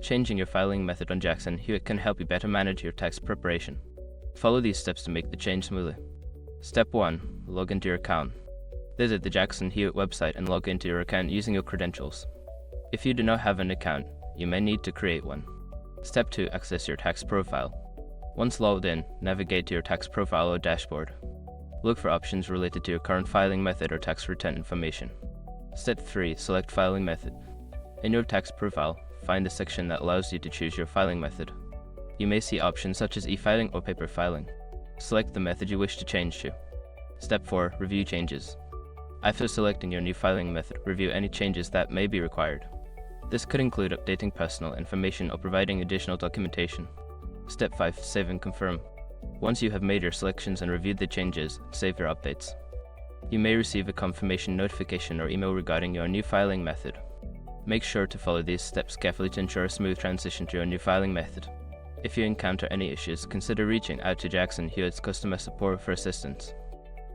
Changing your filing method on Jackson Hewitt can help you better manage your tax preparation. Follow these steps to make the change smoothly. Step 1. Log into your account. Visit the Jackson Hewitt website and log into your account using your credentials. If you do not have an account, you may need to create one. Step 2. Access your tax profile. Once logged in, navigate to your tax profile or dashboard. Look for options related to your current filing method or tax return information. Step 3. Select filing method. In your tax profile, find the section that allows you to choose your filing method. You may see options such as e-filing or paper filing. Select the method you wish to change to. Step 4. Review changes. After selecting your new filing method, review any changes that may be required. This could include updating personal information or providing additional documentation. Step 5. Save and confirm. Once you have made your selections and reviewed the changes, save your updates. You may receive a confirmation notification or email regarding your new filing method. Make sure to follow these steps carefully to ensure a smooth transition to your new filing method. If you encounter any issues, consider reaching out to Jackson Hewitt's customer support for assistance.